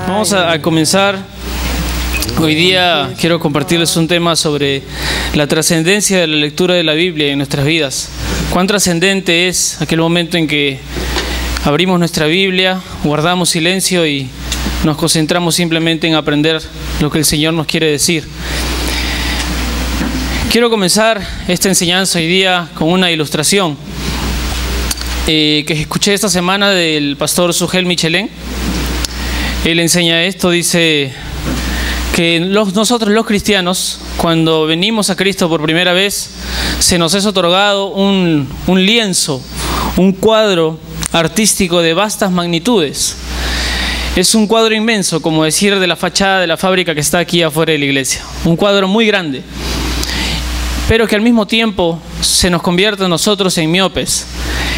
Vamos a comenzar. Hoy día quiero compartirles un tema sobre la trascendencia de la lectura de la Biblia en nuestras vidas. Cuán trascendente es aquel momento en que abrimos nuestra Biblia, guardamos silencio y nos concentramos simplemente en aprender lo que el Señor nos quiere decir. Quiero comenzar esta enseñanza hoy día con una ilustración que escuché esta semana del pastor Sugel Michelén. Él enseña esto, dice que nosotros los cristianos, cuando venimos a Cristo por primera vez, se nos es otorgado un lienzo, un cuadro artístico de vastas magnitudes. Es un cuadro inmenso, como decir de la fachada de la fábrica que está aquí afuera de la iglesia. Un cuadro muy grande, pero que al mismo tiempo se nos convierte a nosotros en miopes.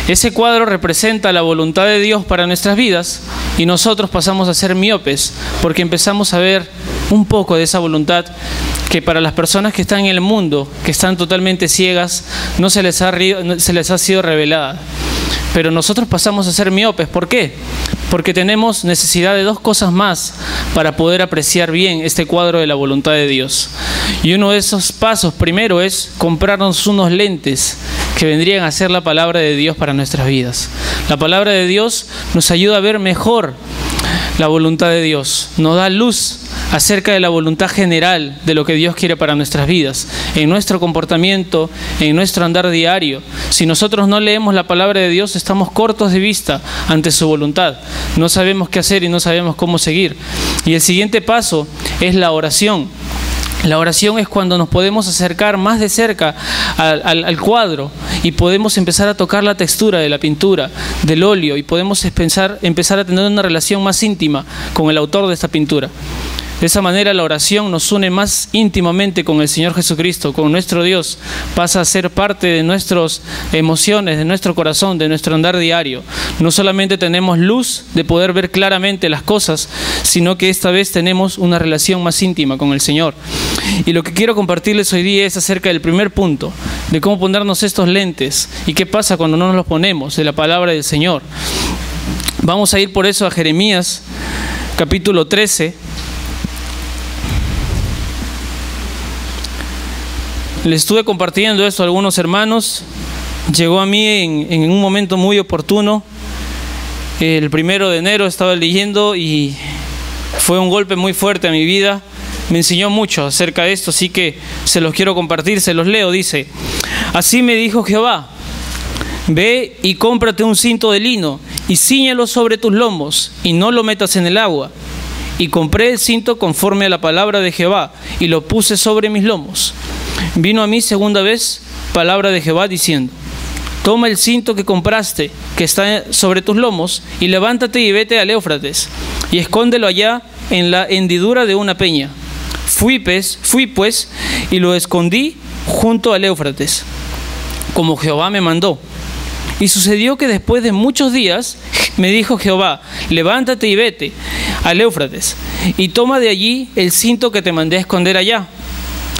Ese cuadro representa la voluntad de Dios para nuestras vidas y nosotros pasamos a ser miopes porque empezamos a ver un poco de esa voluntad que para las personas que están en el mundo, que están totalmente ciegas, no se les ha sido revelada. Pero nosotros pasamos a ser miopes. ¿Por qué? Porque tenemos necesidad de dos cosas más para poder apreciar bien este cuadro de la voluntad de Dios. Y uno de esos pasos, primero, es comprarnos unos lentes que vendrían a ser la palabra de Dios para nuestras vidas. La palabra de Dios nos ayuda a ver mejor la voluntad de Dios, nos da luz acerca de la voluntad general de lo que Dios quiere para nuestras vidas, en nuestro comportamiento, en nuestro andar diario. Si nosotros no leemos la palabra de Dios, estamos cortos de vista ante su voluntad. No sabemos qué hacer y no sabemos cómo seguir. Y el siguiente paso es la oración. La oración es cuando nos podemos acercar más de cerca al cuadro y podemos empezar a tocar la textura de la pintura, del óleo, y podemos empezar a tener una relación más íntima con el autor de esta pintura. De esa manera la oración nos une más íntimamente con el Señor Jesucristo, con nuestro Dios. Pasa a ser parte de nuestras emociones, de nuestro corazón, de nuestro andar diario. No solamente tenemos luz de poder ver claramente las cosas, sino que esta vez tenemos una relación más íntima con el Señor. Y lo que quiero compartirles hoy día es acerca del primer punto, de cómo ponernos estos lentes y qué pasa cuando no nos los ponemos, de la palabra del Señor. Vamos a ir por eso a Jeremías, capítulo 13. Les estuve compartiendo esto a algunos hermanos. Llegó a mí en un momento muy oportuno. El 1 de enero estaba leyendo y fue un golpe muy fuerte a mi vida. Me enseñó mucho acerca de esto, así que se los quiero compartir, se los leo. Dice: así me dijo Jehová, ve y cómprate un cinto de lino y cíñelo sobre tus lomos y no lo metas en el agua. Y compré el cinto conforme a la palabra de Jehová y lo puse sobre mis lomos. Vino a mí segunda vez palabra de Jehová diciendo: toma el cinto que compraste, que está sobre tus lomos, y levántate y vete al Éufrates, y escóndelo allá en la hendidura de una peña. Fui pues, y lo escondí junto al Éufrates, como Jehová me mandó. Y sucedió que después de muchos días me dijo Jehová: levántate y vete al Éufrates, y toma de allí el cinto que te mandé a esconder allá.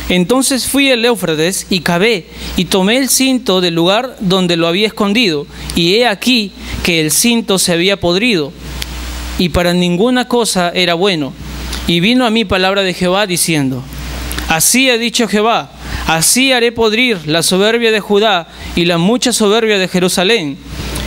Entonces fui al Éufrates y cavé, y tomé el cinto del lugar donde lo había escondido, y he aquí que el cinto se había podrido, y para ninguna cosa era bueno. Y vino a mí palabra de Jehová diciendo: así ha dicho Jehová, así haré podrir la soberbia de Judá y la mucha soberbia de Jerusalén.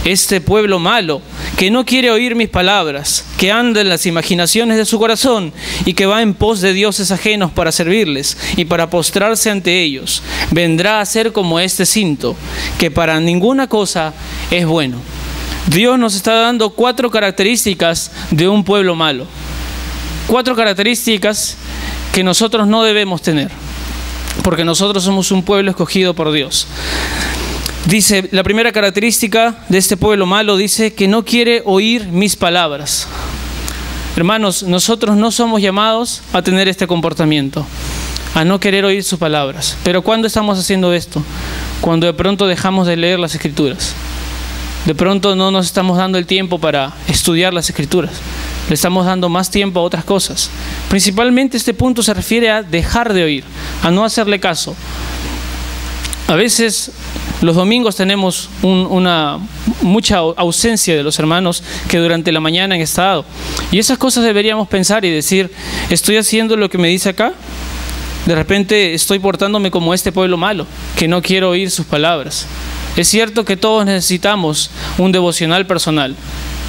Este pueblo malo, que no quiere oír mis palabras, que anda en las imaginaciones de su corazón y que va en pos de dioses ajenos para servirles y para postrarse ante ellos, vendrá a ser como este cinto, que para ninguna cosa es bueno. Dios nos está dando 4 características de un pueblo malo. 4 características que nosotros no debemos tener, porque nosotros somos un pueblo escogido por Dios. Dice, la primera característica de este pueblo malo, dice que no quiere oír mis palabras. Hermanos, nosotros no somos llamados a tener este comportamiento, a no querer oír sus palabras. Pero ¿cuándo estamos haciendo esto? Cuando de pronto dejamos de leer las Escrituras. De pronto no nos estamos dando el tiempo para estudiar las Escrituras. Le estamos dando más tiempo a otras cosas. Principalmente este punto se refiere a dejar de oír, a no hacerle caso. A veces Los domingos tenemos mucha ausencia de los hermanos que durante la mañana han estado. Y esas cosas deberíamos pensar y decir, ¿estoy haciendo lo que me dice acá? De repente estoy portándome como este pueblo malo, que no quiero oír sus palabras. Es cierto que todos necesitamos un devocional personal,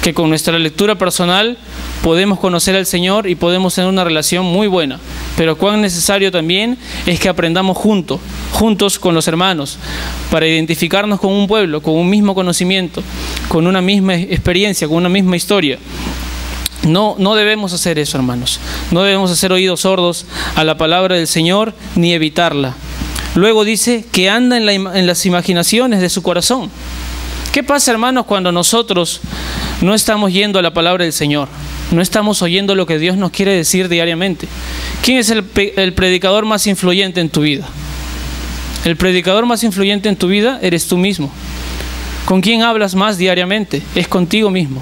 que con nuestra lectura personal podemos conocer al Señor y podemos tener una relación muy buena. Pero cuán necesario también es que aprendamos juntos con los hermanos, para identificarnos con un pueblo, con un mismo conocimiento, con una misma experiencia, con una misma historia. No debemos hacer eso, hermanos. No debemos hacer oídos sordos a la palabra del Señor ni evitarla. Luego dice que anda en las imaginaciones de su corazón. ¿Qué pasa, hermanos, cuando nosotros no estamos yendo a la palabra del Señor? No estamos oyendo lo que Dios nos quiere decir diariamente. ¿Quién es el predicador más influyente en tu vida? El predicador más influyente en tu vida eres tú mismo. ¿Con quién hablas más diariamente? Es contigo mismo.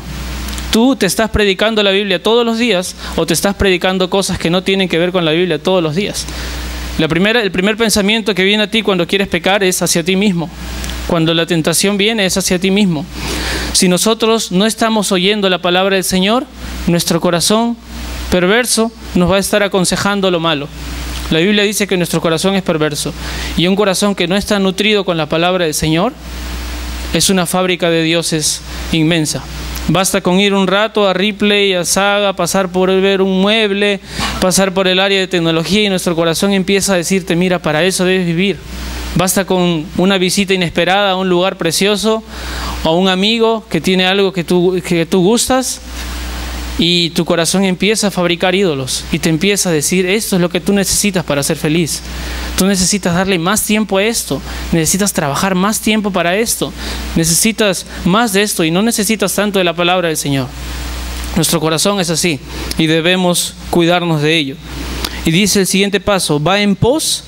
¿Tú te estás predicando la Biblia todos los días o te estás predicando cosas que no tienen que ver con la Biblia todos los días? El primer pensamiento que viene a ti cuando quieres pecar es hacia ti mismo. Cuando la tentación viene es hacia ti mismo. Si nosotros no estamos oyendo la palabra del Señor, nuestro corazón perverso nos va a estar aconsejando lo malo. La Biblia dice que nuestro corazón es perverso. Y un corazón que no está nutrido con la palabra del Señor es una fábrica de dioses inmensa. Basta con ir un rato a Ripley, a Saga, pasar por ver un mueble, pasar por el área de tecnología y nuestro corazón empieza a decirte, mira, para eso debes vivir. Basta con una visita inesperada a un lugar precioso o a un amigo que tiene algo que tú gustas y tu corazón empieza a fabricar ídolos y te empieza a decir, esto es lo que tú necesitas para ser feliz. Tú necesitas darle más tiempo a esto, necesitas trabajar más tiempo para esto, necesitas más de esto y no necesitas tanto de la palabra del Señor. Nuestro corazón es así y debemos cuidarnos de ello. Y dice el siguiente paso, va en pos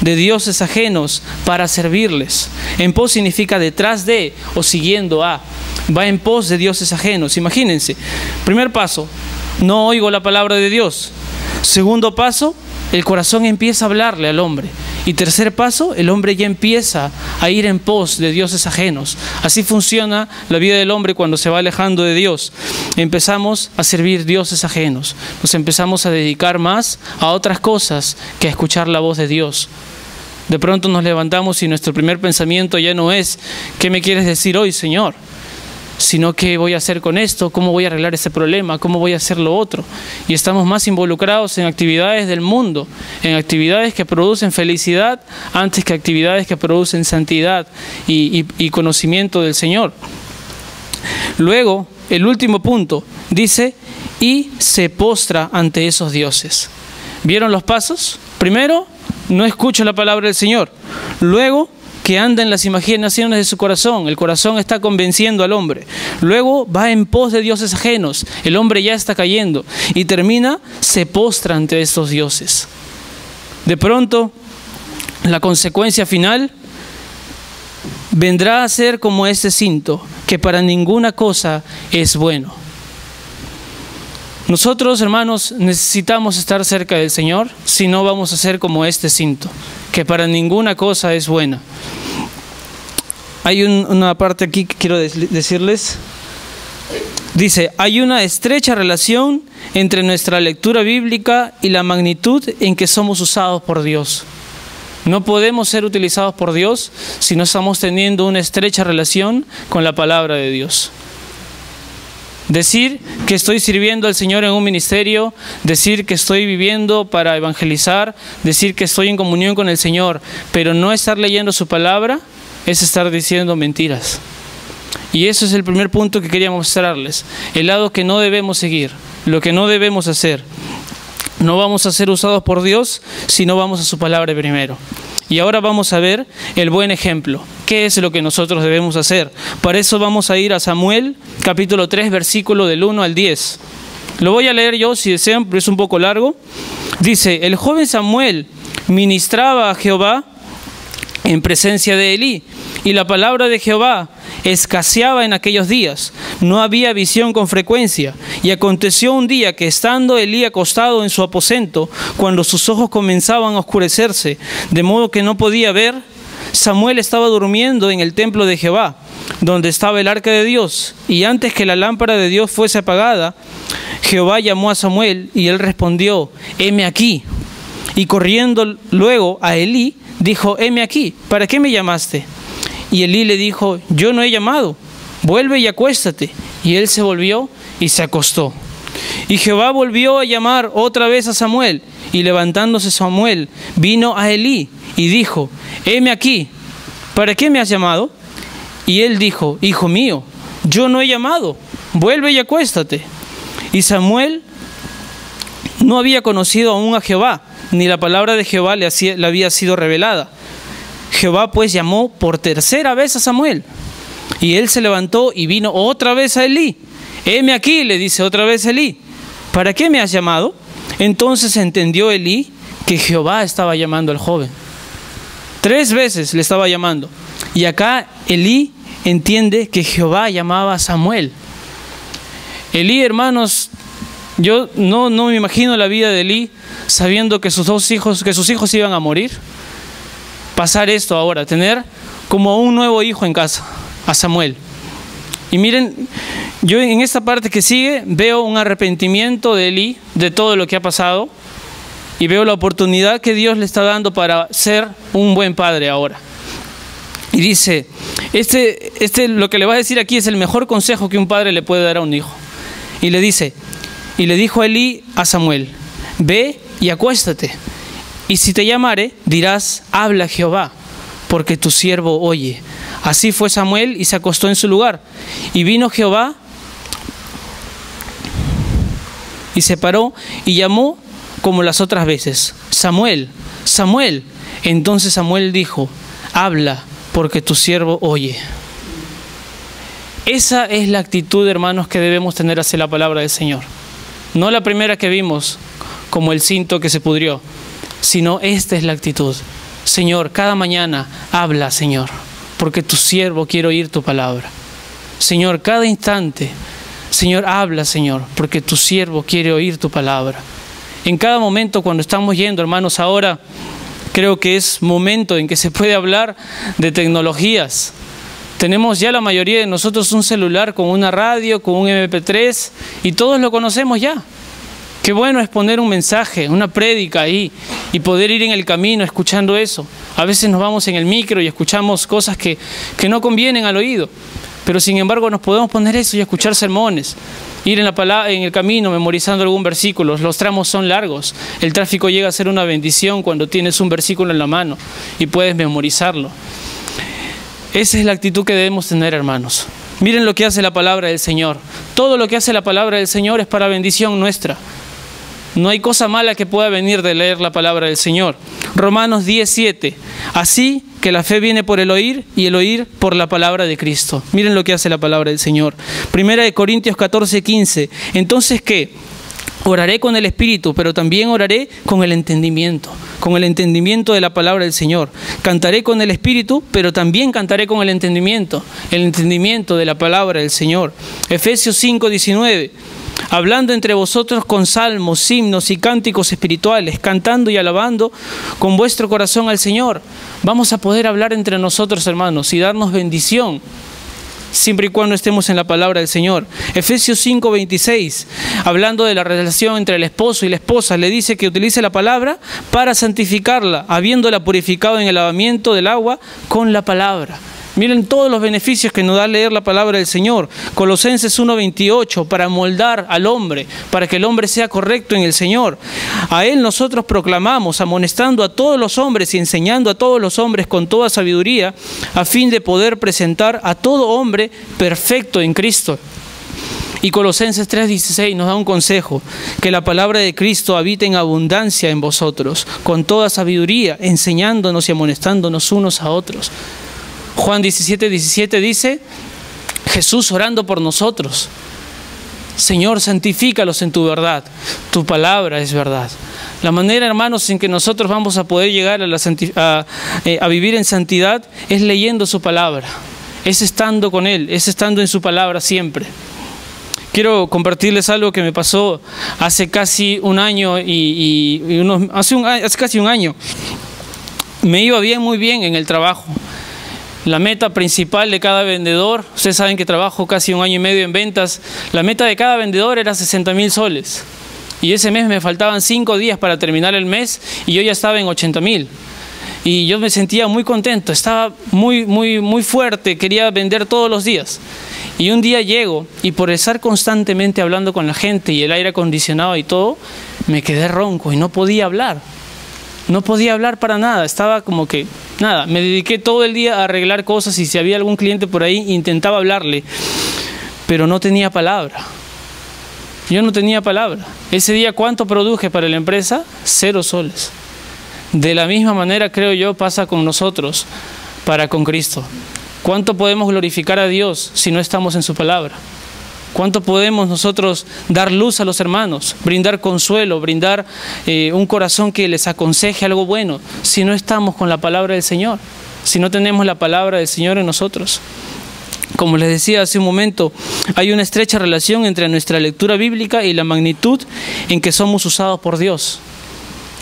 de dioses ajenos para servirles. En pos significa detrás de o siguiendo a. Va en pos de dioses ajenos. Imagínense, primer paso, no oigo la palabra de Dios. Segundo paso, el corazón empieza a hablarle al hombre. Y tercer paso, el hombre ya empieza a ir en pos de dioses ajenos. Así funciona la vida del hombre cuando se va alejando de Dios. Empezamos a servir dioses ajenos. Nos empezamos a dedicar más a otras cosas que a escuchar la voz de Dios. De pronto nos levantamos y nuestro primer pensamiento ya no es ¿qué me quieres decir hoy, Señor? Sino ¿qué voy a hacer con esto? ¿Cómo voy a arreglar ese problema? ¿Cómo voy a hacer lo otro? Y estamos más involucrados en actividades del mundo, en actividades que producen felicidad antes que actividades que producen santidad y conocimiento del Señor. Luego, el último punto, dice, y se postra ante esos dioses. ¿Vieron los pasos? Primero, no escucha la palabra del Señor. Luego, que anda en las imaginaciones de su corazón. El corazón está convenciendo al hombre. Luego va en pos de dioses ajenos. El hombre ya está cayendo. Y termina, se postra ante estos dioses. De pronto, la consecuencia final vendrá a ser como este cinto, que para ninguna cosa es bueno. Nosotros, hermanos, necesitamos estar cerca del Señor, si no vamos a ser como este cinto, que para ninguna cosa es buena. Hay una parte aquí que quiero decirles. Dice, hay una estrecha relación entre nuestra lectura bíblica y la magnitud en que somos usados por Dios. No podemos ser utilizados por Dios si no estamos teniendo una estrecha relación con la palabra de Dios. Decir que estoy sirviendo al Señor en un ministerio, decir que estoy viviendo para evangelizar, decir que estoy en comunión con el Señor, pero no estar leyendo su palabra, es estar diciendo mentiras. Y eso es el primer punto que quería mostrarles. El lado que no debemos seguir, lo que no debemos hacer. No vamos a ser usados por Dios si no vamos a su palabra primero. Y ahora vamos a ver el buen ejemplo. ¿Qué es lo que nosotros debemos hacer? Para eso vamos a ir a Samuel, capítulo 3, versículo del 1 al 10. Lo voy a leer yo si desean, pero es un poco largo. Dice, el joven Samuel ministraba a Jehová en presencia de Elí, y la palabra de Jehová escaseaba en aquellos días. No había visión con frecuencia. Y aconteció un día que estando Elí acostado en su aposento, cuando sus ojos comenzaban a oscurecerse, de modo que no podía ver, Samuel estaba durmiendo en el templo de Jehová, donde estaba el arca de Dios, y antes que la lámpara de Dios fuese apagada, Jehová llamó a Samuel, y él respondió: heme aquí. Y corriendo luego a Elí, dijo: heme aquí, ¿para qué me llamaste? Y Elí le dijo: yo no he llamado, vuelve y acuéstate. Y él se volvió y se acostó. Y Jehová volvió a llamar otra vez a Samuel, y levantándose Samuel, vino a Elí, y dijo: heme aquí, ¿para qué me has llamado? Y él dijo: hijo mío, yo no he llamado, vuelve y acuéstate. Y Samuel no había conocido aún a Jehová, ni la palabra de Jehová le había sido revelada. Jehová pues llamó por tercera vez a Samuel, y él se levantó y vino otra vez a Elí. Heme aquí, le dice otra vez Elí, ¿para qué me has llamado? Entonces entendió Elí que Jehová estaba llamando al joven. 3 veces le estaba llamando. Y acá Elí entiende que Jehová llamaba a Samuel. Elí, hermanos, yo no me imagino la vida de Elí sabiendo que sus hijos iban a morir. Pasar esto ahora, tener como un nuevo hijo en casa, a Samuel. Y miren, yo en esta parte que sigue veo un arrepentimiento de Elí de todo lo que ha pasado, y veo la oportunidad que Dios le está dando para ser un buen padre ahora. Y dice, lo que le va a decir aquí es el mejor consejo que un padre le puede dar a un hijo. Y le dice, y le dijo Elí a Samuel: ve y acuéstate, y si te llamare, dirás: habla Jehová, porque tu siervo oye. Así fue Samuel, y se acostó en su lugar. Y vino Jehová, y se paró, y llamó como las otras veces: Samuel, Samuel. Entonces Samuel dijo: habla, porque tu siervo oye. Esa es la actitud, hermanos, que debemos tener hacia la palabra del Señor. No la primera que vimos, como el cinto que se pudrió, sino esta es la actitud. Señor, cada mañana habla, Señor, porque tu siervo quiere oír tu palabra. Señor, cada instante, Señor, habla, Señor, porque tu siervo quiere oír tu palabra. En cada momento cuando estamos yendo, hermanos, ahora creo que es momento en que se puede hablar de tecnologías. Tenemos ya la mayoría de nosotros un celular con una radio, con un MP3, y todos lo conocemos ya. Qué bueno es poner un mensaje, una prédica ahí, y poder ir en el camino escuchando eso. A veces nos vamos en el micro y escuchamos cosas que no convienen al oído, pero sin embargo nos podemos poner eso y escuchar sermones. Ir en el camino memorizando algún versículo. Los tramos son largos. El tráfico llega a ser una bendición cuando tienes un versículo en la mano y puedes memorizarlo. Esa es la actitud que debemos tener, hermanos. Miren lo que hace la palabra del Señor. Todo lo que hace la palabra del Señor es para bendición nuestra. No hay cosa mala que pueda venir de leer la palabra del Señor. Romanos 10:7. Así que la fe viene por el oír, y el oír por la palabra de Cristo. Miren lo que hace la palabra del Señor. Primera de Corintios 14:15. Entonces, ¿qué? Oraré con el Espíritu, pero también oraré con el entendimiento de la palabra del Señor. Cantaré con el Espíritu, pero también cantaré con el entendimiento de la palabra del Señor. Efesios 5:19. Hablando entre vosotros con salmos, himnos y cánticos espirituales, cantando y alabando con vuestro corazón al Señor. Vamos a poder hablar entre nosotros, hermanos, y darnos bendición, siempre y cuando estemos en la palabra del Señor. Efesios 5:26, hablando de la relación entre el esposo y la esposa, le dice que utilice la palabra para santificarla, habiéndola purificado en el lavamiento del agua con la palabra. Miren todos los beneficios que nos da leer la palabra del Señor. Colosenses 1:28, para moldar al hombre, para que el hombre sea correcto en el Señor. A Él nosotros proclamamos, amonestando a todos los hombres y enseñando a todos los hombres con toda sabiduría, a fin de poder presentar a todo hombre perfecto en Cristo. Y Colosenses 3:16 nos da un consejo: que la palabra de Cristo habite en abundancia en vosotros, con toda sabiduría, enseñándonos y amonestándonos unos a otros. Juan 17:17 dice, Jesús orando por nosotros: Señor, santifícalos en tu verdad, tu palabra es verdad. La manera, hermanos, en que nosotros vamos a poder llegar a vivir en santidad es leyendo su palabra, es estando con Él, es estando en su palabra siempre. Quiero compartirles algo que me pasó hace casi un año hace casi un año. me iba bien, muy bien en el trabajo. La meta principal de cada vendedor, ustedes saben que trabajo casi 1 año y medio en ventas, la meta de cada vendedor era 60.000 soles. Y ese mes me faltaban 5 días para terminar el mes y yo ya estaba en 80.000. Y yo me sentía muy contento, estaba muy fuerte, quería vender todos los días. Y un día llego y por estar constantemente hablando con la gente y el aire acondicionado y todo, me quedé ronco y no podía hablar. No podía hablar para nada, estaba como que nada. Me dediqué todo el día a arreglar cosas y si había algún cliente por ahí intentaba hablarle, pero no tenía palabra. Yo no tenía palabra. Ese día, ¿cuánto produje para la empresa? 0 soles. De la misma manera, creo yo, pasa con nosotros para con Cristo. ¿Cuánto podemos glorificar a Dios si no estamos en su palabra? ¿Cuánto podemos nosotros dar luz a los hermanos, brindar consuelo, brindar un corazón que les aconseje algo bueno si no estamos con la palabra del Señor? Si no tenemos la palabra del Señor en nosotros. Como les decía hace un momento, hay una estrecha relación entre nuestra lectura bíblica y la magnitud en que somos usados por Dios.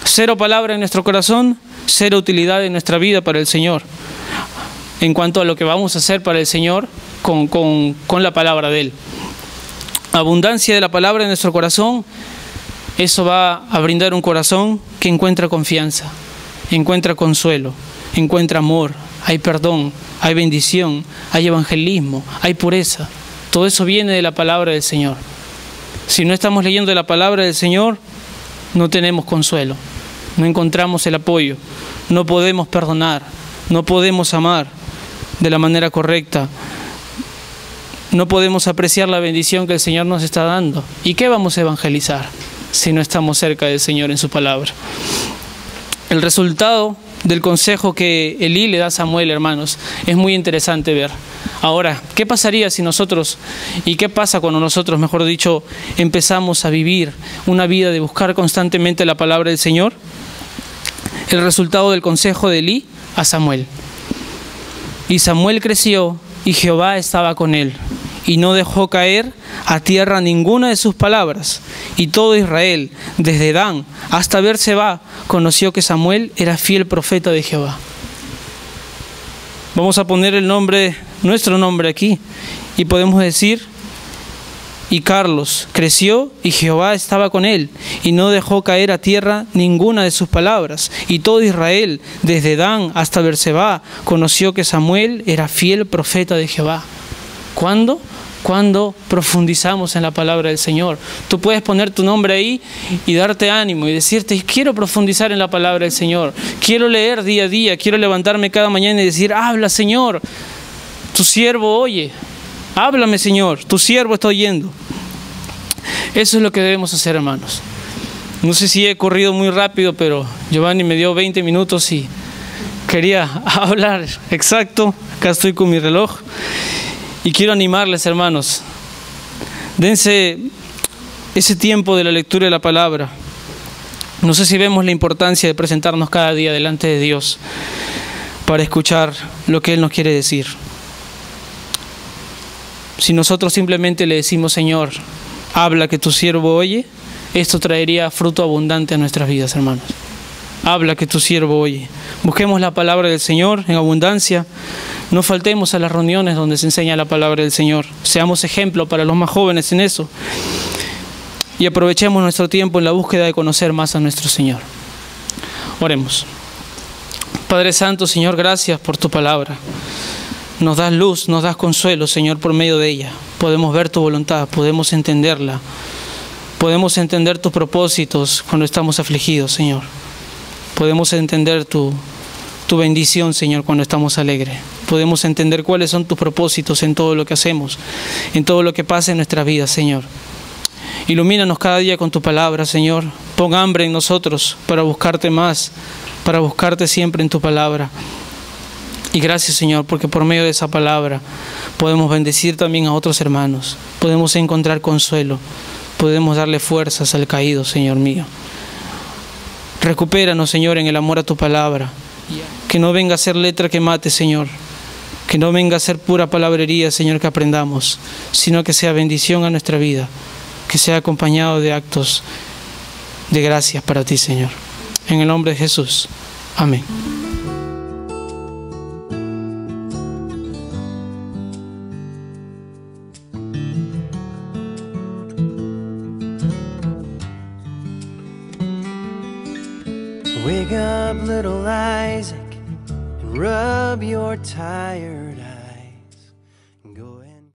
0 palabra en nuestro corazón, 0 utilidad en nuestra vida para el Señor. En cuanto a lo que vamos a hacer para el Señor con la palabra de Él. Abundancia de la palabra en nuestro corazón, eso va a brindar un corazón que encuentra confianza, encuentra consuelo, encuentra amor, hay perdón, hay bendición, hay evangelismo, hay pureza. Todo eso viene de la palabra del Señor. Si no estamos leyendo la palabra del Señor, no tenemos consuelo, no encontramos el apoyo, no podemos perdonar, no podemos amar de la manera correcta. No podemos apreciar la bendición que el Señor nos está dando. ¿Y qué vamos a evangelizar si no estamos cerca del Señor en su palabra? El resultado del consejo que Elí le da a Samuel, hermanos, es muy interesante ver. Ahora, ¿qué pasaría si nosotros, y qué pasa cuando nosotros, mejor dicho, empezamos a vivir una vida de buscar constantemente la palabra del Señor? El resultado del consejo de Elí a Samuel. Y Samuel creció y Jehová estaba con él, y no dejó caer a tierra ninguna de sus palabras. Y todo Israel, desde Dan hasta Berseba, conoció que Samuel era fiel profeta de Jehová. Vamos a poner el nombre, nuestro nombre aquí, y podemos decir: y Carlos creció y Jehová estaba con él, y no dejó caer a tierra ninguna de sus palabras. Y todo Israel, desde Dan hasta Berseba, conoció que Samuel era fiel profeta de Jehová. ¿Cuándo? Cuando profundizamos en la palabra del Señor. Tú puedes poner tu nombre ahí y darte ánimo y decirte: quiero profundizar en la palabra del Señor, quiero leer día a día, quiero levantarme cada mañana y decir: habla, Señor, tu siervo oye. Háblame, Señor, tu siervo está oyendo. Eso es lo que debemos hacer, hermanos. No sé si he corrido muy rápido, pero Giovanni me dio 20 minutos y quería hablar exacto. Acá estoy con mi reloj. Y quiero animarles, hermanos. Dense ese tiempo de la lectura de la palabra. No sé si vemos la importancia de presentarnos cada día delante de Dios para escuchar lo que Él nos quiere decir. Si nosotros simplemente le decimos: Señor, habla que tu siervo oye, esto traería fruto abundante a nuestras vidas, hermanos. Habla que tu siervo oye. Busquemos la palabra del Señor en abundancia. No faltemos a las reuniones donde se enseña la palabra del Señor. Seamos ejemplo para los más jóvenes en eso. Y aprovechemos nuestro tiempo en la búsqueda de conocer más a nuestro Señor. Oremos. Padre Santo, Señor, gracias por tu palabra. Nos das luz, nos das consuelo, Señor, por medio de ella. Podemos ver tu voluntad, podemos entenderla. Podemos entender tus propósitos cuando estamos afligidos, Señor. Podemos entender tu bendición, Señor, cuando estamos alegres. Podemos entender cuáles son tus propósitos en todo lo que hacemos, en todo lo que pasa en nuestra vida, Señor. Ilumínanos cada día con tu palabra, Señor. Pon hambre en nosotros para buscarte más, para buscarte siempre en tu palabra. Y gracias, Señor, porque por medio de esa palabra podemos bendecir también a otros hermanos. Podemos encontrar consuelo. Podemos darle fuerzas al caído, Señor mío. Recupéranos, Señor, en el amor a tu palabra. Que no venga a ser letra que mate, Señor. Que no venga a ser pura palabrería, Señor, que aprendamos, sino que sea bendición a nuestra vida. Que sea acompañado de actos de gracias para ti, Señor. En el nombre de Jesús. Amén. Wake up, little Isaac, and rub your tired